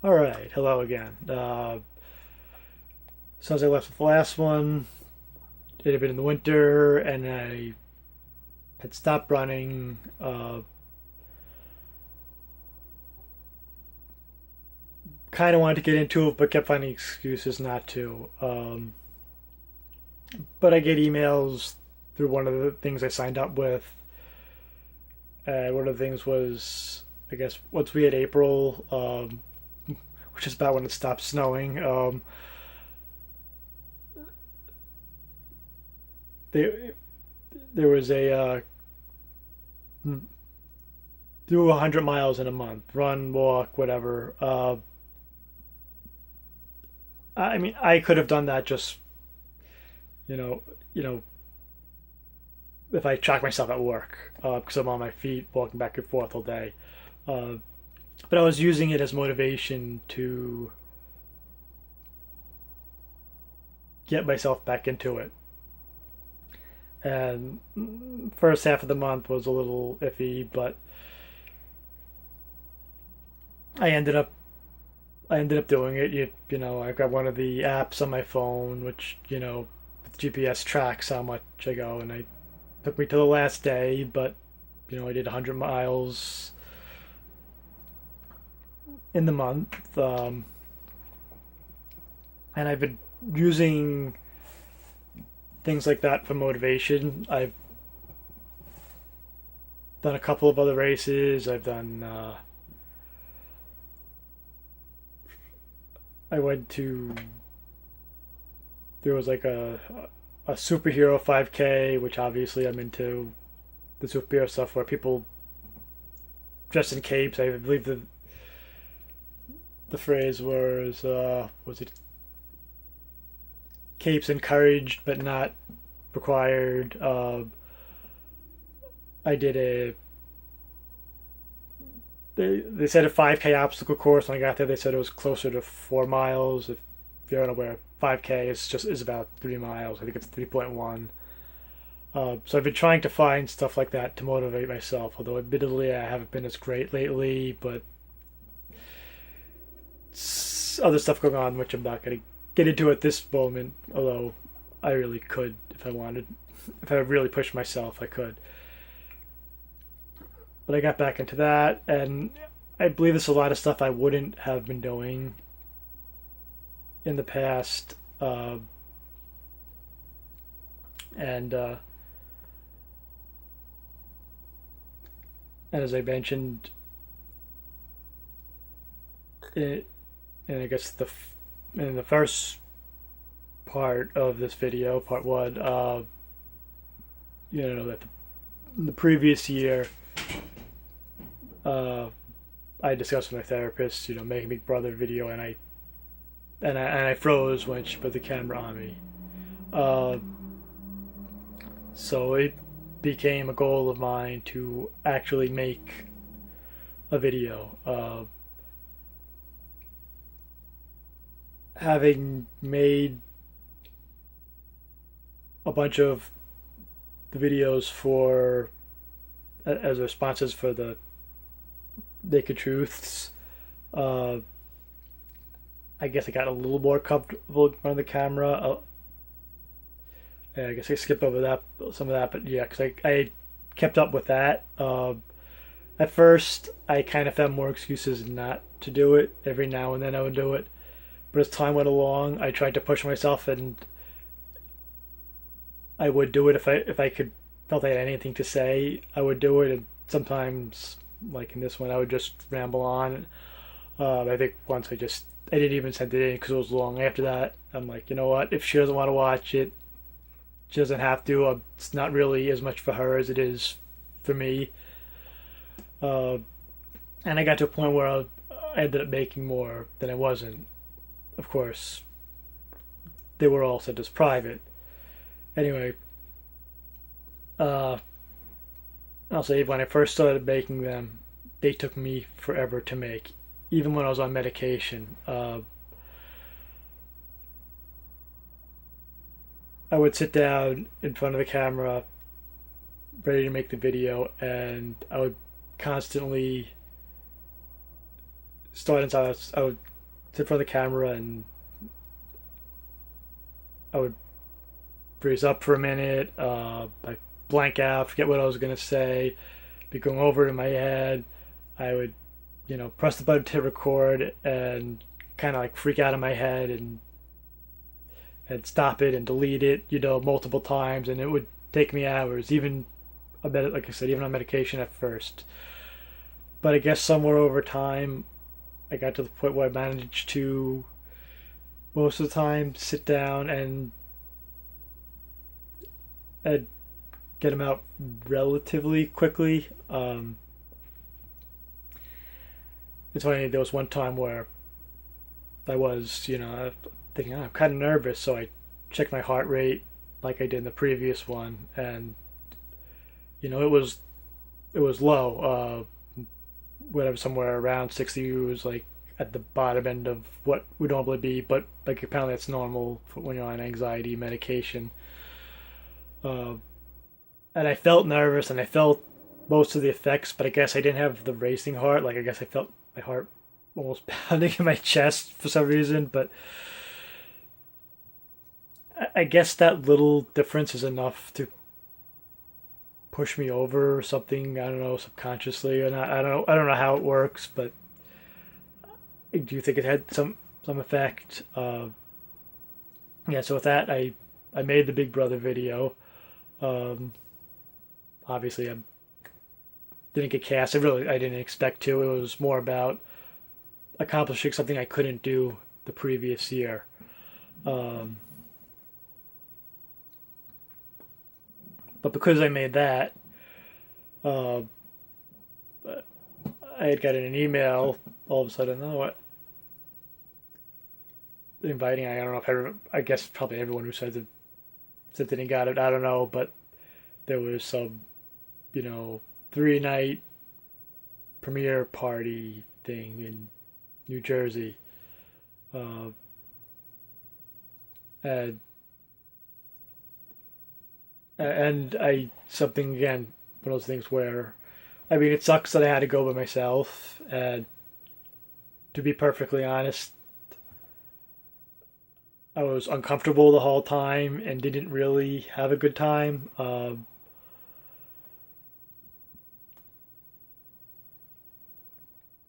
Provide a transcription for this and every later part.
All right, hello again. Since I left with the last one, it had been in the winter, and I had stopped running. Kind of wanted to get into it, but kept finding excuses not to. But I get emails through one of the things I signed up with. One of the things was, I guess, once we hit April, which is about when it stopped snowing. They, there was a do 100 miles in a month, run, walk, whatever. I mean, I could have done that just you know, you know, if I track myself at work because I'm on my feet walking back and forth all day. Uh, but I was using it as motivation to get myself back into it. And first half of the month was a little iffy, but I ended up I ended up doing it. I got one of the apps on my phone, which with GPS tracks how much I go, and it took me to the last day, but I did 100 miles in the month, and I've been using things like that for motivation. I've done a couple of other races. I've done. I went to. There was like a superhero 5K, which obviously I'm into the superhero stuff where people dressed in capes. I believe the phrase was it capes encouraged but not required. I did a they said a 5K obstacle course. When I got there, they said it was closer to 4 miles. If you're unaware, 5K is about 3 miles. I think it's 3.1. So I've been trying to find stuff like that to motivate myself. Although admittedly, I haven't been as great lately, but other stuff going on, which I'm not going to get into at this moment. Although I really could if I wanted. If I really pushed myself, I could. But I got back into that, and I believe there's a lot of stuff I wouldn't have been doing in the past. And and as I mentioned, it, and I guess in the first part of this video, part one, that the previous year, uh, I discussed with my therapist, making Big Brother video, and I froze when she put the camera on me. Uh, so it became a goal of mine to actually make a video. Having made a bunch of the videos for as responses for the Naked Truths, uh, I guess I got a little more comfortable in front of the camera. Yeah, I guess I skipped over some of that, but yeah, because I kept up with that. At first, I kind of found more excuses not to do it. Every now and then I would do it, but as time went along, I tried to push myself, and I would do it if I could felt I had anything to say. I would do it, and sometimes, like in this one, I would just ramble on. I think once I didn't even send it in because it was long. After that, I'm like, you know what? If she doesn't want to watch it, she doesn't have to. It's not really as much for her as it is for me. Uh, and I got to a point where I ended up making more than I wasn't. Of course, they were all sent as private. Anyway, uh, I'll say when I first started making them, they took me forever to make, even when I was on medication. I would sit down in front of the camera, ready to make the video, and I would constantly start inside. I would sit in front of the camera and I would freeze up for a minute. I blank out, forget what I was gonna say, be going over it in my head. I would, press the button to record and kind of like freak out in my head and stop it and delete it, multiple times, and it would take me hours, even like I said, even on medication at first. But I guess somewhere over time, I got to the point where I managed to most of the time sit down and get them out relatively quickly. It's funny. There was one time where I was, thinking, I'm kind of nervous, so I checked my heart rate like I did in the previous one, and it was low. Whatever, somewhere around 60 was like at the bottom end of what would normally be, but like apparently that's normal when you're on anxiety medication. Uh, and I felt nervous and I felt most of the effects, but I guess I didn't have the racing heart. Like I guess I felt my heart almost pounding in my chest for some reason, but I guess that little difference is enough to push me over or something. I don't know, subconsciously, and I don't know how it works, but I do think it had some effect. Yeah, so with that, I made the Big Brother video. Um, Obviously, I didn't get cast. I didn't expect to. It was more about accomplishing something I couldn't do the previous year. Um, but because I made that, uh, I had gotten an email all of a sudden. Oh, what? Inviting. I don't know if I guess probably everyone who said that he got it. I don't know, but there was some, you know, 3 night premiere party thing in New Jersey. Uh, and and I something again, one of those things where, I mean, it sucks that I had to go by myself. And to be perfectly honest, I was uncomfortable the whole time and didn't really have a good time.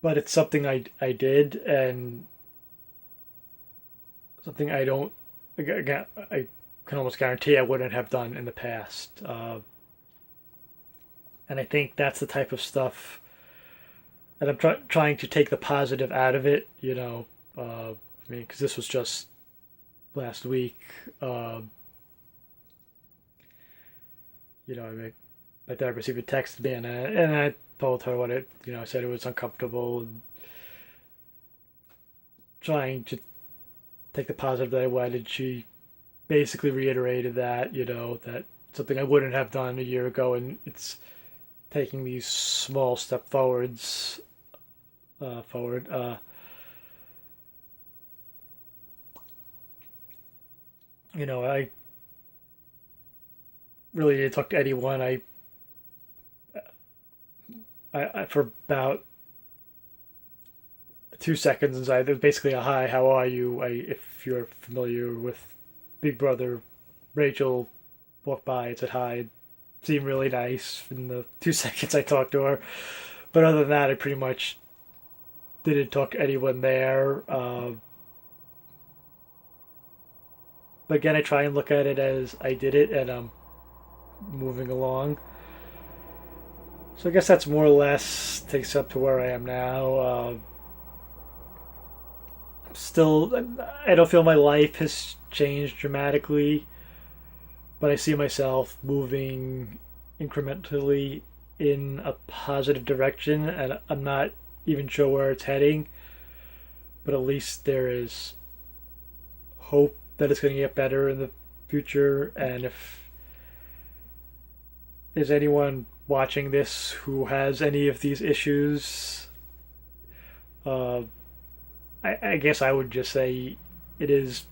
But it's something I did, and something I don't, again, I can almost guarantee I wouldn't have done in the past. And I think that's the type of stuff that I'm trying to take the positive out of it. I mean, because this was just last week. Uh, I mean, my therapist even texted me, and I told her what it. I said it was uncomfortable, and trying to take the positive that I wanted. She basically reiterated that, that something I wouldn't have done a year ago, and it's taking these small step forwards. Forward. I really didn't talk to anyone. I for about 2 seconds inside, there's basically a hi, how are you? If you're familiar with Big Brother, Rachel walked by and said hi. It seemed really nice in the 2 seconds I talked to her. But other than that, I pretty much didn't talk to anyone there. But again, I try and look at it as I did it and I'm moving along. So I guess that's more or less takes up to where I am now. Still, I don't feel my life has changed dramatically, but I see myself moving incrementally in a positive direction, and I'm not even sure where it's heading, but at least there is hope that it's going to get better in the future. And if there's anyone watching this who has any of these issues, uh, I guess I would just say it is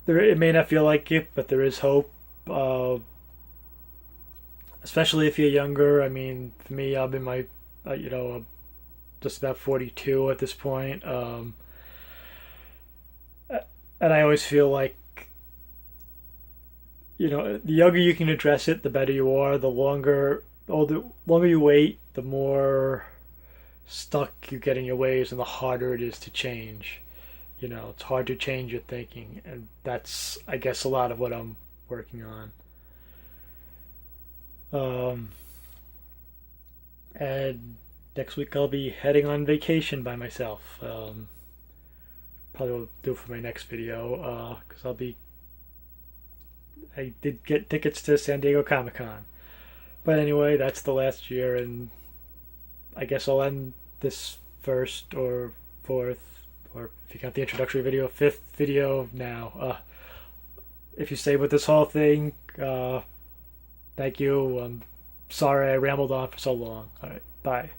there. It may not feel like it, but there is hope. Especially if you're younger. I mean, for me, I'm in my, I'm just about 42 at this point. And I always feel like, the younger you can address it, the better you are. The longer you wait, the more stuck you get in your ways, and the harder it is to change. It's hard to change your thinking, and that's, I guess, a lot of what I'm working on. Um, and next week I'll be heading on vacation by myself. Probably will do for my next video because I did get tickets to San Diego Comic Con. But anyway, that's the last year, and I guess I'll end this first or fourth, or if you count the introductory video, fifth video now. If you stay with this whole thing, thank you. I'm sorry I rambled on for so long. All right, bye.